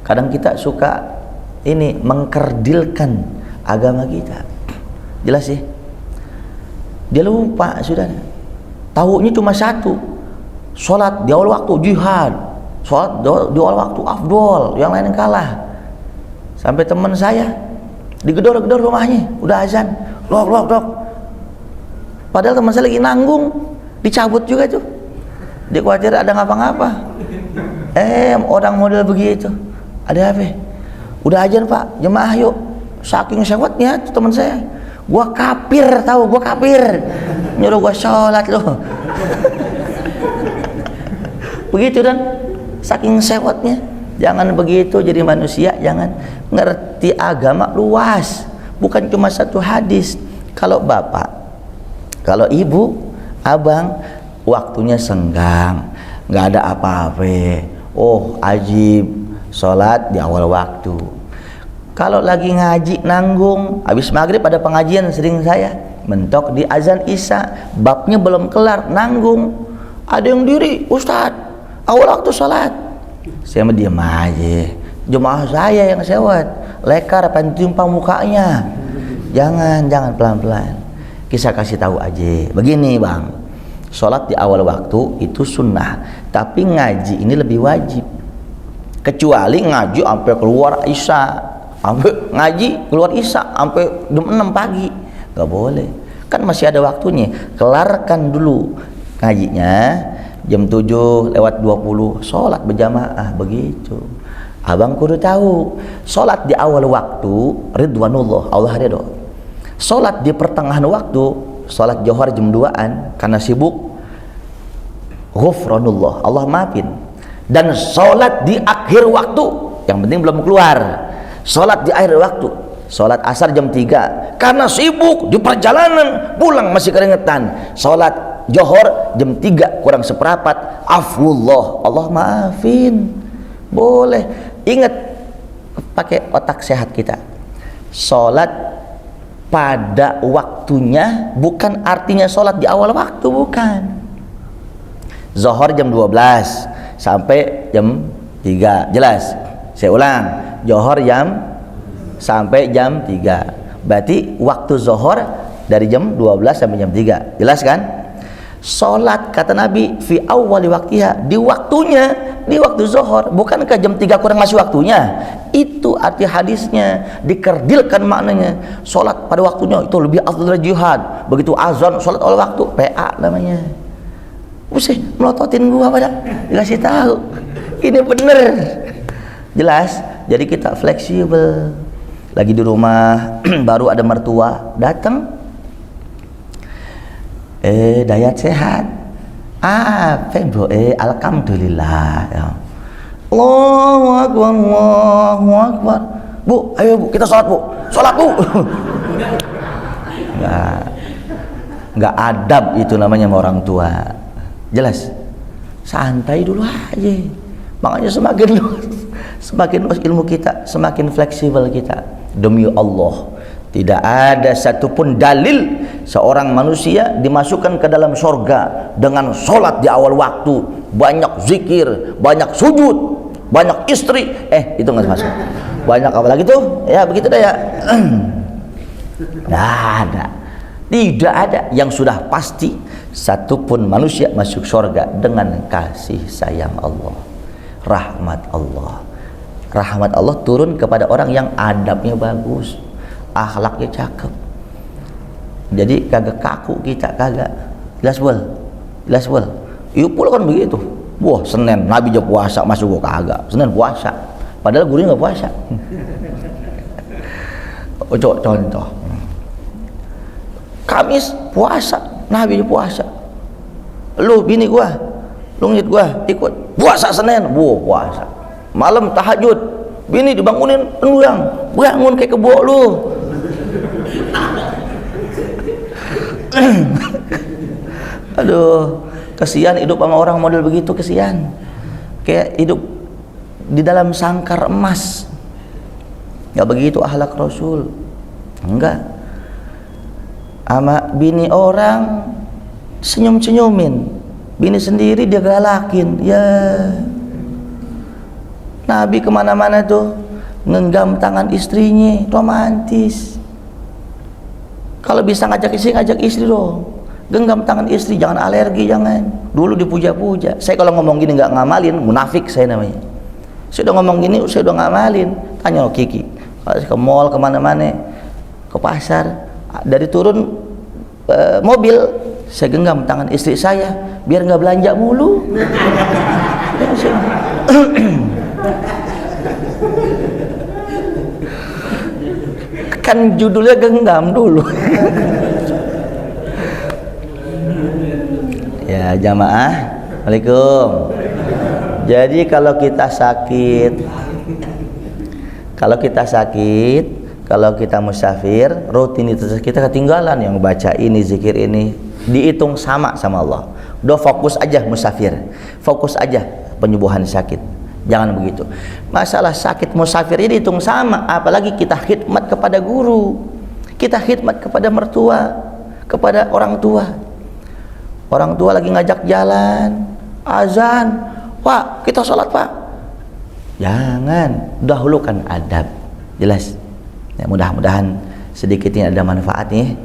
Kadang kita suka ini mengkerdilkan agama kita, jelas sih, dia lupa sudah, tahunya cuma satu, sholat di awal waktu jihad, sholat di awal waktu afdol, yang lain kalah. Sampai teman saya digedor-gedor rumahnya, udah azan, lok. Padahal teman saya lagi nanggung, dicabut juga tuh. Dia khawatir ada ngapa-ngapa. Orang model begitu. Ada apa? Udah azan Pak, jemaah yuk. Saking sewotnya teman saya, gua kafir, tahu gua kafir, nyuruh gua sholat loh. Begitu dan saking sewotnya. Jangan begitu jadi manusia, jangan. Ngerti agama luas, bukan cuma satu hadis. Kalau bapak, kalau ibu, abang waktunya senggang, nggak ada apa-apa, ajib sholat di awal waktu. Kalau lagi ngaji nanggung, habis maghrib ada pengajian, sering saya mentok di azan isya, babnya belum kelar, nanggung. Ada yang diri, Ustadz, awal waktu sholat, saya mah diam aja. Jemaah saya yang sewot, lekar pengen timpang mukanya. Jangan pelan-pelan. Kisah kasih tahu aja. Begini Bang, sholat di awal waktu itu sunnah, tapi ngaji ini lebih wajib. Kecuali ngaji sampai keluar isya, sampai ngaji keluar isya sampai jam 6 pagi, nggak boleh. Kan masih ada waktunya. Kelarkan dulu ngajinya, jam 7:20 sholat berjamaah, begitu. Abang kudu tahu, sholat di awal waktu ridwanullah, Allah ridho. Sholat di pertengahan waktu, sholat johar jam 2-an karena sibuk, ghufranullah, Allah maafin. Dan sholat di akhir waktu, yang penting belum keluar. Sholat di akhir waktu, sholat asar jam 3 karena sibuk di perjalanan, pulang masih keringetan. Sholat johor jam 3 kurang seperempat, afwullah, Allah maafin. Boleh. Ingat, pakai otak sehat kita. Sholat pada waktunya bukan artinya sholat di awal waktu, bukan. Zohor jam 12 sampai jam 3, jelas. Saya ulang, Zohor sampai jam 3, berarti waktu Zohor dari jam 12 sampai jam 3, jelas kan? Sholat kata Nabi fi awwali waktiha, di waktunya, di waktu Zohor. Bukankah jam 3 kurang masih waktunya? Itu arti hadisnya, dikerdilkan maknanya. Sholat pada waktunya itu lebih afdal dari jihad. Begitu azan sholat awal waktu, PA namanya. Usih melototin gua pada dikasih tahu ini bener, jelas. Jadi kita fleksibel. Lagi di rumah baru ada mertua datang, dayat sehat, bro, alhamdulillah ya. Allahu akbar, Allahu akbar. Bu, ayo bu, kita sholat bu, sholat bu. nggak adab itu namanya sama orang tua, jelas. Santai dulu aja. Makanya semakin luas ilmu kita, semakin fleksibel kita. Demi Allah, tidak ada satupun dalil seorang manusia dimasukkan ke dalam surga dengan sholat di awal waktu, banyak zikir, banyak sujud, banyak istri, itu nggak masuk. Banyak apa lagi tuh? Ya begitu dah ya. Tidak ada yang sudah pasti satupun manusia masuk surga dengan kasih sayang Allah, rahmat Allah. Rahmat Allah turun kepada orang yang adabnya bagus, akhlaknya cakep. Jadi kagak kaku kita, kagak. Jelas bol. Iu pula kan begitu. Wah, Senin Nabi aja puasa, masuk gua kagak. Senin puasa. Padahal gurunya nggak puasa. Contoh. Kamis puasa, Nabi aja puasa. Lu bini gua, lu ngit gua ikut puasa Senin, puasa. Malam tahajud, bini dibangunin, lu yang bangun kayak kebo lu. Aduh, kesian hidup sama orang model begitu, kesian. Kayak hidup di dalam sangkar emas. Enggak begitu akhlak Rasul. Enggak. Ama bini orang senyum-senyumin, bini sendiri dia galakin. Ya, Nabi kemana-mana tuh ngenggam tangan istrinya, romantis. Kalau bisa ngajak istri dong, genggam tangan istri, jangan alergi, jangan. Dulu dipuja-puja. Saya kalau ngomong gini nggak ngamalin, munafik saya namanya. Saya udah ngomong gini, saya udah ngamalin. Tanya Kiki, kalau ke mall kemana-mana, ke pasar, dari turun mobil, saya genggam tangan istri saya biar nggak belanja mulu. Kan judulnya genggam dulu. Ya jamaah, Waalaikumsalam. Jadi kalau kita sakit, kalau kita musafir, rutinitas kita ketinggalan, yang baca ini, zikir ini, dihitung sama Allah. Udah fokus aja musafir, fokus aja penyembuhan sakit. Jangan begitu. Masalah sakit musafirnya dihitung sama, apalagi kita khidmat kepada guru, kita khidmat kepada mertua, kepada orang tua. Orang tua lagi ngajak jalan, azan, Pak, kita sholat Pak. Jangan, dahulukan adab. Jelas. Ya, mudah-mudahan sedikit ini ada manfaatnya.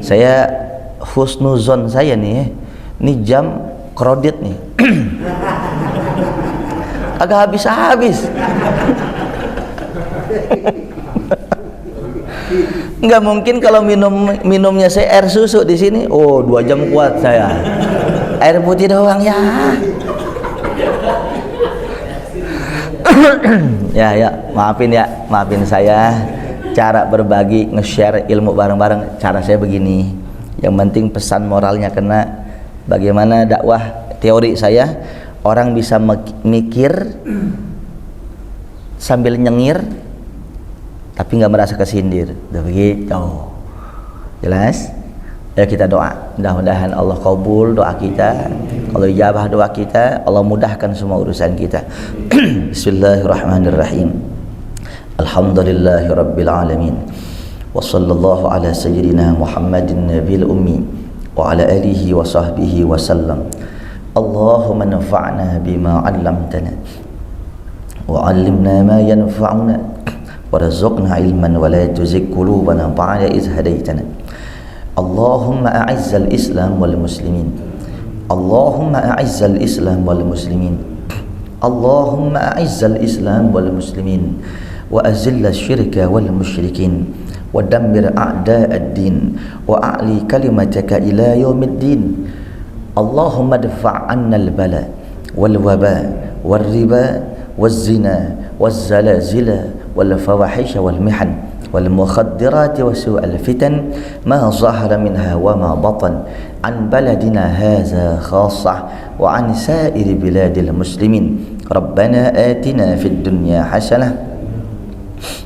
Saya husnuzon saya nih, ini jam kredit nih. Agak habis-habis. Nggak mungkin kalau minumnya saya air susu di sini. Oh, 2 jam kuat saya. Air putih doang ya. Ya, maafin saya. Cara berbagi, nge-share ilmu bareng-bareng, cara saya begini. Yang penting pesan moralnya kena. Bagaimana dakwah teori saya, orang bisa mikir sambil nyengir tapi nggak merasa kesindir. Udah begitu. Jelas? Ya, kita doa, mudah-mudahan Allah kabul doa kita. Kalau ijabah doa kita, Allah mudahkan semua urusan kita. Bismillahirrahmanirrahim. Alhamdulillahi rabbil alamin. Wa sallallahu ala sayyidina Muhammadin nabiyil ummi wa ala alihi wa sahbihi wa sallam. Allahumma nafa'na bima 'allamtana wa 'allimna ma yanfa'una warzuqna ilman wa la tuzigh qulubana ba'da idh hadaytana. Allahumma a'izzal Islam wal muslimin. Allahumma a'izzal Islam wal muslimin. Allahumma a'izzal Islam wal muslimin wa azilla syirka wal musyrikin wa dammir a'da'ad-din wa a'li kalimataka ila yaumiddin. Allahumma dfa' 'anna al-bala wal waba wal riba waz zina waz zalazila wal fawahisha wal mihan wal mukhaddirat wa su'al fitan ma zahara minha wa ma batan an baladina hadza khassah wa an sa'iri biladil muslimin. Rabbana atina fid dunya hasanah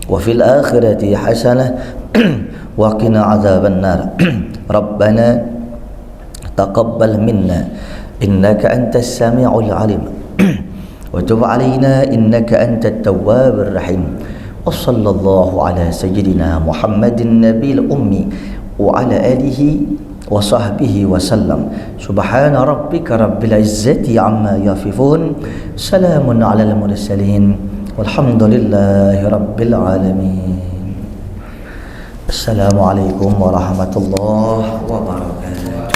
wa fil akhirati hasanah wa qina adzaban nar. Rabbana taqabbal minna innaka antas sami'ul alim wa tub alaina innaka antat tawwabur rahim. Wa sallallahu ala sayyidina Muhammadin nabiyil ummi wa ala alihi wa sahbihi wa sallam. Subhana rabbika rabbil izzati amma yasifun, salamun alal mursalin, walhamdulillahi rabbil alamin. Assalamualaikum warahmatullahi wabarakatuh.